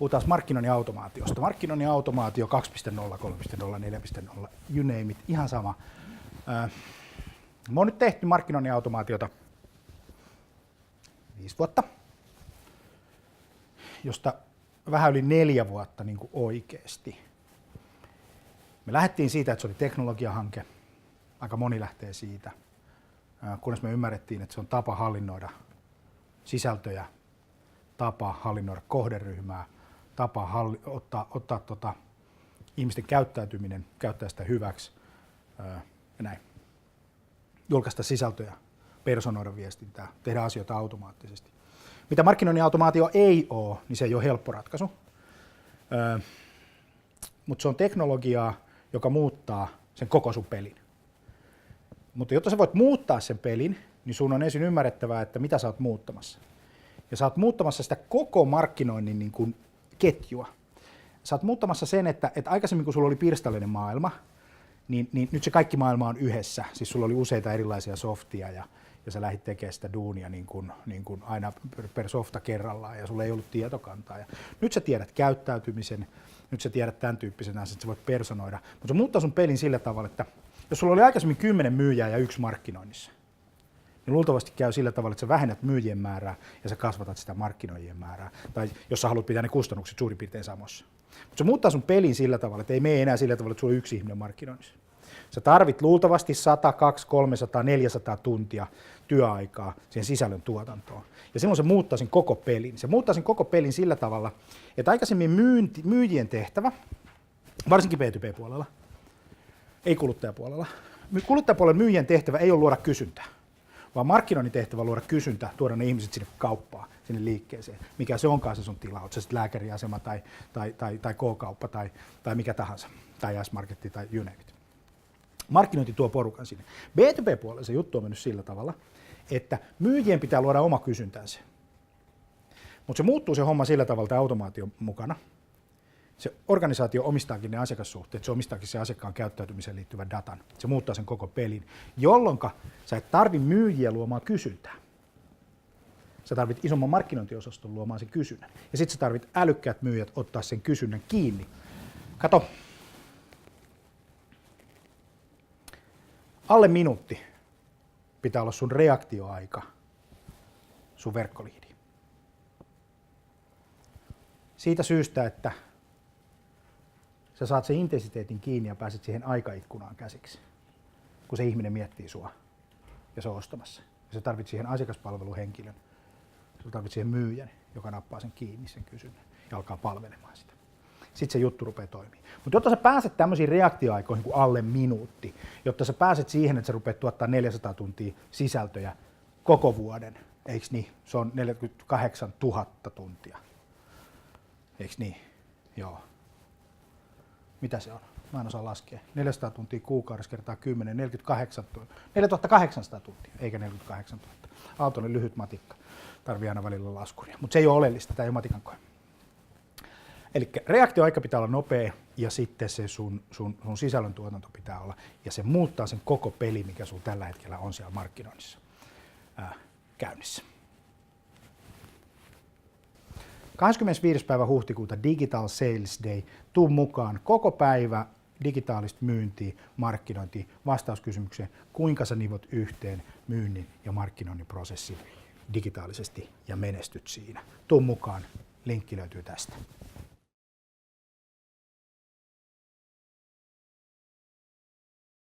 Puhutaan markkinoinnin automaatiosta. Markkinoinnin automaatio 2.0, 3.0, 4.0, you name it, ihan sama. Me on nyt tehty markkinoinnin automaatiota 5 vuotta, josta vähän yli 4 vuotta niin kuin oikeasti. Me lähdettiin siitä, että se oli teknologiahanke. Aika moni lähtee siitä, kunnes me ymmärrettiin, että se on tapa hallinnoida sisältöjä, tapa hallinnoida kohderyhmää, tapa ottaa ihmisten käyttäytyminen, käyttää sitä hyväksi ja näin. Julkaista sisältöjä, personoida viestintää, tehdä asioita automaattisesti. Mitä markkinoinnin automaatio ei ole, niin se ei ole helppo ratkaisu. Mutta se on teknologiaa, joka muuttaa sen koko sun pelin. Mutta jotta sä voit muuttaa sen pelin, niin sun on ensin ymmärrettävää, että mitä sä oot muuttamassa. Ja sä oot muuttamassa sitä koko markkinoinnin niin kuin ketjua. Sä oot muuttamassa sen, että aikaisemmin kun sulla oli pirstallinen maailma, niin nyt se kaikki maailma on yhdessä. Siis sulla oli useita erilaisia softia ja sä lähdit tekemään sitä duunia niin kuin aina per softa kerrallaan ja sulla ei ollut tietokantaa. Ja nyt sä tiedät käyttäytymisen, nyt sä tiedät tämän tyyppisen asian, että sä voit personoida. Mutta se muuttaa sun pelin sillä tavalla, että jos sulla oli aikaisemmin 10 myyjää ja 1 markkinoinnissa, niin luultavasti käy sillä tavalla, että sä vähennät myyjien määrää ja sä kasvatat sitä markkinoijien määrää. Tai jos sä haluat pitää ne kustannukset suurin piirtein samassa. Mutta se muuttaa sun pelin sillä tavalla, että ei mene enää sillä tavalla, että sulla on 1 ihminen markkinoinnissa. Sä tarvit luultavasti 100, 200, 300, 400 tuntia työaikaa siihen sisällön tuotantoon. Ja silloin se muuttaa sen koko pelin. Se muuttaa sen koko pelin sillä tavalla, että aikaisemmin myyjien tehtävä, varsinkin B2B-puolella, ei kuluttajapuolella. Kuluttajapuolella myyjien tehtävä ei ole luoda kysyntää, vaan markkinoinnin tehtävä on luoda kysyntää, tuoda ne ihmiset sinne kauppaan, sinne liikkeeseen. Mikä se onkaan se sun tila, oot se sitten lääkäriasema tai K-kauppa tai mikä tahansa, tai S-marketti tai you name it. Markkinointi tuo porukan sinne. B2B-puolella se juttu on mennyt sillä tavalla, että myyjien pitää luoda oma kysyntänsä. Mutta se muuttuu se homma sillä tavalla, että automaation mukana. Se organisaatio omistaakin ne asiakassuhteet, se omistaakin se asiakkaan käyttäytymiseen liittyvän datan. Se muuttaa sen koko pelin, jolloin sä et tarvi myyjiä luomaan kysyntää. Sä tarvit isomman markkinointiosaston luomaan sen kysynnän. Ja sit sä tarvit älykkäät myyjät ottaa sen kysynnän kiinni. Kato, alle minuutti pitää olla sun reaktioaika sun verkkoliidiin. Siitä syystä, että sä saat sen intensiteetin kiinni ja pääset siihen aikaikkunaan käsiksi, kun se ihminen miettii sua ja se on ostamassa. Ja sä tarvit siihen asiakaspalveluhenkilön, sä tarvit siihen myyjän, joka nappaa sen kiinni, sen kysynnän ja alkaa palvelemaan sitä. Sitten se juttu rupeaa toimimaan. Mutta jotta sä pääset tämmöisiin reaktioaikoihin kuin alle minuutti, jotta sä pääset siihen, että sä rupeat tuottaa 400 tuntia sisältöjä koko vuoden, eiks niin? Se on 48 000 tuntia. Eiks niin? Joo. Mitä se on? Mä en osaa laskea. 400 tuntia kuukaudessa kertaa 10, 4800 tuntia, eikä 48 000. Aaltonen lyhyt matikka. Tarvii aina välillä laskuria. Mutta se ei ole oleellista, tämä ei ole matikan koe. Eli reaktioaika pitää olla nopea ja sitten se sun sisällön tuotanto pitää olla. Ja se muuttaa sen koko peli, mikä sun tällä hetkellä on siellä markkinoinnissa käynnissä. 25. päivä huhtikuuta Digital Sales Day. Tuu mukaan koko päivä digitaalista myyntiä, markkinointia, vastauskysymykseen, kuinka sä nivot yhteen myynnin ja markkinoinnin prosessin digitaalisesti ja menestyt siinä. Tuu mukaan, linkki löytyy tästä.